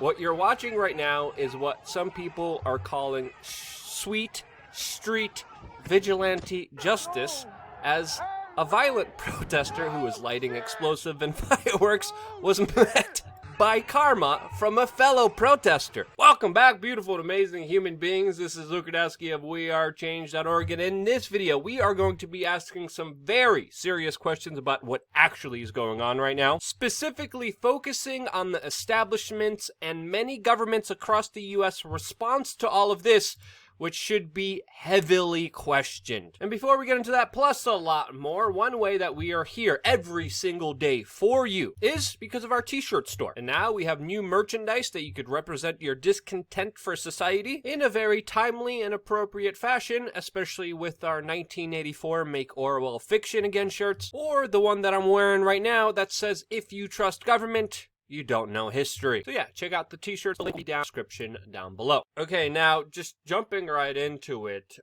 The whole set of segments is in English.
What you're watching right now is what some people are calling sweet street vigilante justice, as a violent protester who was lighting explosive and fireworks was met by karma from a fellow protester. Welcome back, beautiful and amazing human beings. This is Luke Rudowski of WeAreChange.org, and in this video, we are going to be asking some very serious questions about what actually is going on right now, specifically focusing on the establishment's and many governments across the U.S. response to all of this, which should be heavily questioned. And before we get into that, plus a lot more, one way that we are here every single day for you is because of our t-shirt store. And now we have new merchandise that you could represent your discontent for society in a very timely and appropriate fashion, especially with our 1984 Make Orwell Fiction Again shirts, or the one that I'm wearing right now that says, if you trust government, you don't know history. So yeah, check out the t-shirts, link in the description down below. Okay, now just jumping right into it,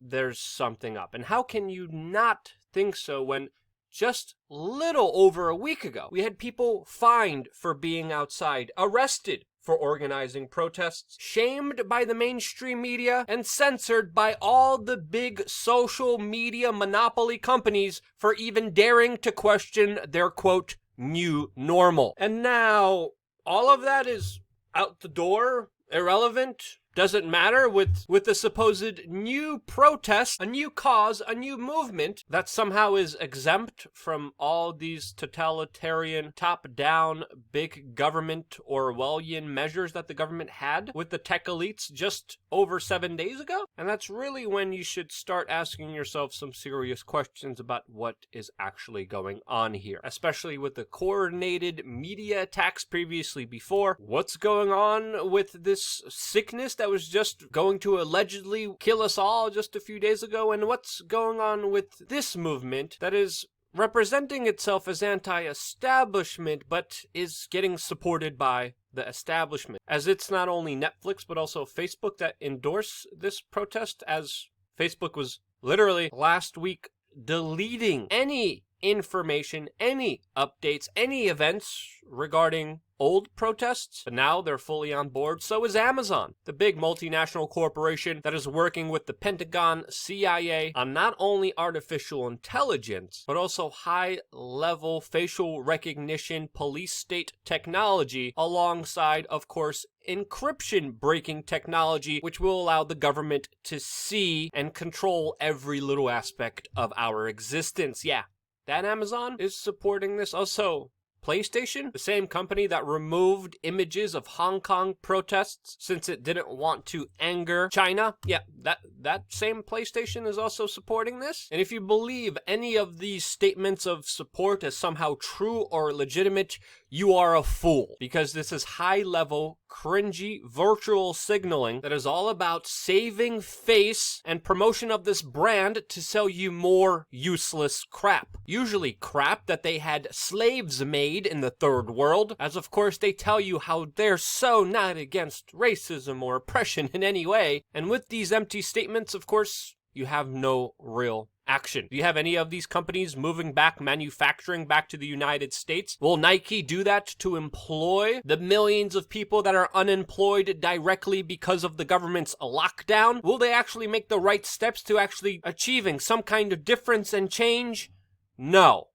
there's something up. And how can you not think so when just little over a week ago, we had people fined for being outside, arrested for organizing protests, shamed by the mainstream media, and censored by all the big social media monopoly companies for even daring to question their, quote, new normal. And now all of that is out the door, irrelevant, doesn't matter with the supposed new protest, a new cause, a new movement that somehow is exempt from all these totalitarian, top-down, big government Orwellian measures that the government had with the tech elites just over 7 days ago. And that's really when you should start asking yourself some serious questions about what is actually going on here, especially with the coordinated media attacks previously before. What's going on with this sickness that was just going to allegedly kill us all just a few days ago, and what's going on with this movement that is representing itself as anti-establishment but is getting supported by the establishment, as it's not only Netflix but also Facebook that endorse this protest, as Facebook was literally last week deleting any information, any updates, any events regarding old protests, but now they're fully on board. So is Amazon, the big multinational corporation that is working with the Pentagon, CIA on not only artificial intelligence, but also high-level facial recognition police state technology, alongside, of course, encryption breaking technology, which will allow the government to see and control every little aspect of our existence. Yeah, that Amazon is supporting this. Also, PlayStation, the same company that removed images of Hong Kong protests since it didn't want to anger China. Yeah, that same PlayStation is also supporting this. And if you believe any of these statements of support as somehow true or legitimate, you are a fool, because this is high-level, cringy, virtual signaling that is all about saving face and promotion of this brand to sell you more useless crap. Usually crap that they had slaves made in the third world, as of course they tell you how they're so not against racism or oppression in any way. And with these empty statements, of course, you have no real action. Do you have any of these companies moving back manufacturing back to the United States? Will Nike do that to employ the millions of people that are unemployed directly because of the government's lockdown? Will they actually make the right steps to actually achieving some kind of difference and change? No.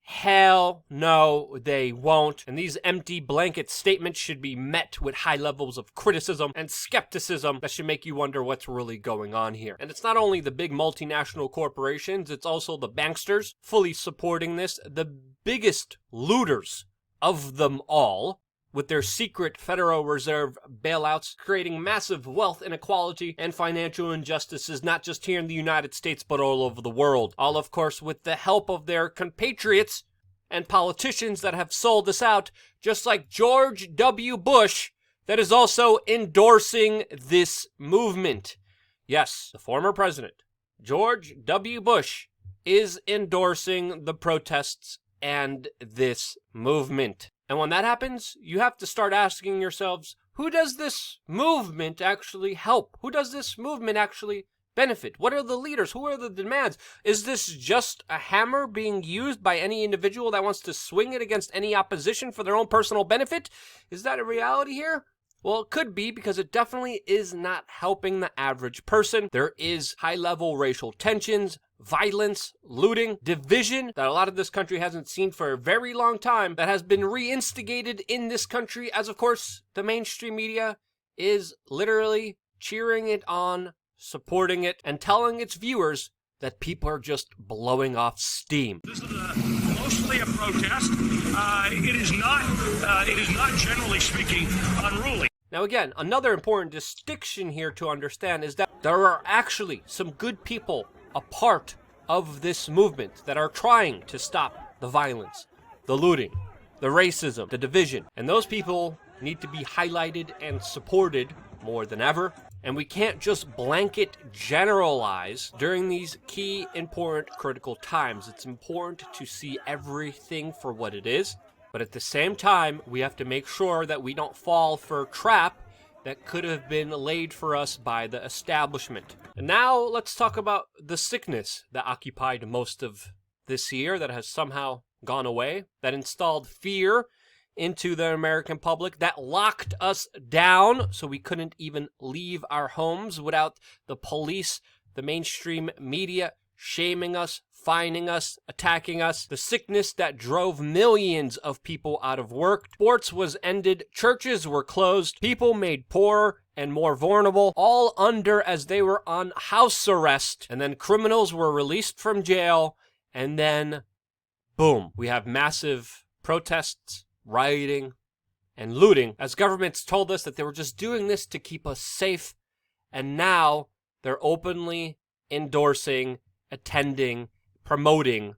Hell no, they won't. And these empty blanket statements should be met with high levels of criticism and skepticism that should make you wonder what's really going on here. And it's not only the big multinational corporations, it's also the banksters fully supporting this, the biggest looters of them all, with their secret Federal Reserve bailouts, creating massive wealth inequality and financial injustices, not just here in the United States, but all over the world. All, of course, with the help of their compatriots and politicians that have sold us out, just like George W. Bush, that is also endorsing this movement. Yes, the former president, George W. Bush, is endorsing the protests and this movement. And when that happens, you have to start asking yourselves, who does this movement actually help? Who does this movement actually benefit? What are the leaders? Who are the demands? Is this just a hammer being used by any individual that wants to swing it against any opposition for their own personal benefit? Is that a reality here? Well, it could be, because it definitely is not helping the average person. There is high-level racial tensions, violence, looting, division that a lot of this country hasn't seen for a very long time, that has been re-instigated in this country, as of course the mainstream media is literally cheering it on, supporting it, and telling its viewers that people are just blowing off steam. This is mostly a protest. It is not generally speaking unruly. Now again, another important distinction here to understand is that there are actually some good people a part of this movement that are trying to stop the violence, the looting, the racism, the division. And those people need to be highlighted and supported more than ever. And we can't just blanket generalize during these key, important, critical times. It's important to see everything for what it is. But at the same time, we have to make sure that we don't fall for a trap that could have been laid for us by the establishment. And now let's talk about the sickness that occupied most of this year, that has somehow gone away, that installed fear into the American public, that locked us down so we couldn't even leave our homes without the police, the mainstream media shaming us, fining us, attacking us. The sickness that drove millions of people out of work. Sports was ended, churches were closed, people made poorer and more vulnerable, all under as they were on house arrest. And then criminals were released from jail, and then boom, we have massive protests, rioting, and looting, as governments told us that they were just doing this to keep us safe, and now they're openly endorsing, attending, promoting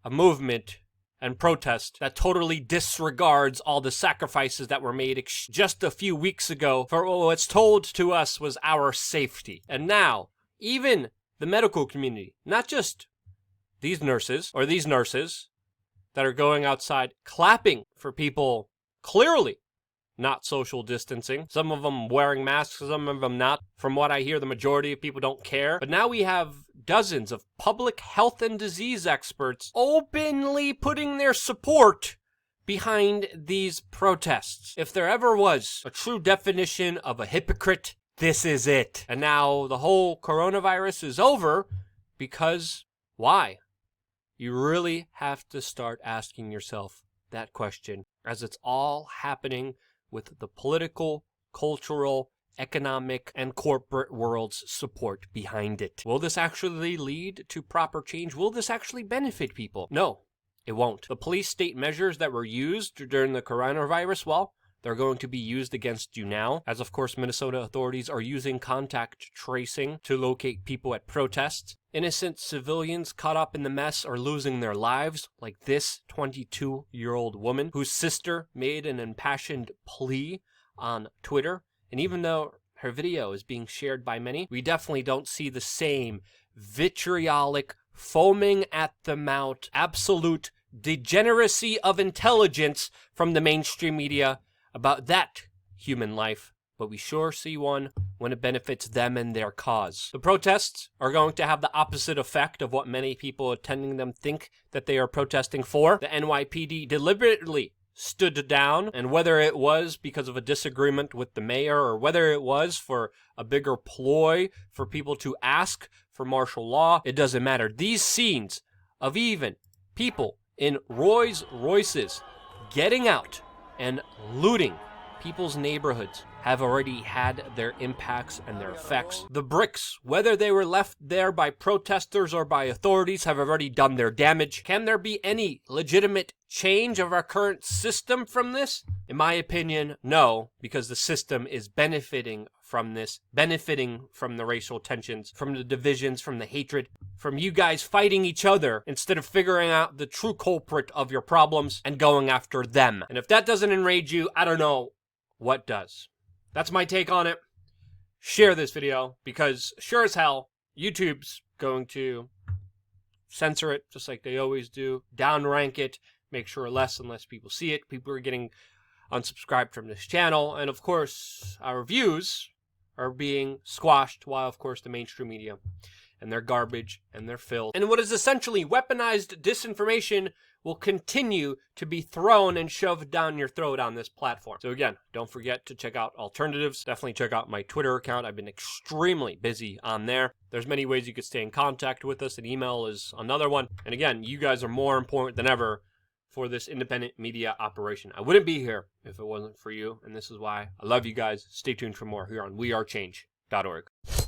a movement and protest that totally disregards all the sacrifices that were made just a few weeks ago for what was told to us was our safety. And now, even the medical community, not just these nurses that are going outside clapping for people clearly not social distancing, some of them wearing masks, some of them not. From what I hear, the majority of people don't care. But now we have dozens of public health and disease experts openly putting their support behind these protests. If there ever was a true definition of a hypocrite, this is it. And now the whole coronavirus is over because why? You really have to start asking yourself that question, as it's all happening with the political, cultural, economic, and corporate world's support behind it. Will this actually lead to proper change? Will this actually benefit people? No, it won't. The police state measures that were used during the coronavirus, well, they're going to be used against you now, as of course Minnesota authorities are using contact tracing to locate people at protests. Innocent civilians caught up in the mess are losing their lives, like this 22-year-old woman whose sister made an impassioned plea on Twitter. And even though her video is being shared by many, we definitely don't see the same vitriolic, foaming at the mouth, absolute degeneracy of intelligence from the mainstream media about that human life, but we sure see one when it benefits them and their cause. The protests are going to have the opposite effect of what many people attending them think that they are protesting for. The NYPD deliberately stood down, and whether it was because of a disagreement with the mayor or whether it was for a bigger ploy for people to ask for martial law, it doesn't matter. These scenes of even people in Rolls Royces getting out and looting people's neighborhoods have already had their impacts and their effects. The bricks, whether they were left there by protesters or by authorities, have already done their damage. Can there be any legitimate change of our current system from this? In my opinion, no, because the system is benefiting from this, benefiting from the racial tensions, from the divisions, from the hatred, from you guys fighting each other instead of figuring out the true culprit of your problems and going after them. And if that doesn't enrage you, I don't know what does. That's my take on it. Share this video, because sure as hell, YouTube's going to censor it, just like they always do, downrank it, make sure less and less people see it. People are getting unsubscribed from this channel, and of course, our views are being squashed, while, of course, the mainstream media and their garbage and their filth and what is essentially weaponized disinformation will continue to be thrown and shoved down your throat on this platform. So again, don't forget to check out alternatives. Definitely check out my Twitter account. I've been extremely busy on there. There's many ways you could stay in contact with us. An email is another one. And again, you guys are more important than ever for this independent media operation. I wouldn't be here if it wasn't for you, and this is why I love you guys. Stay tuned for more here on wearechange.org.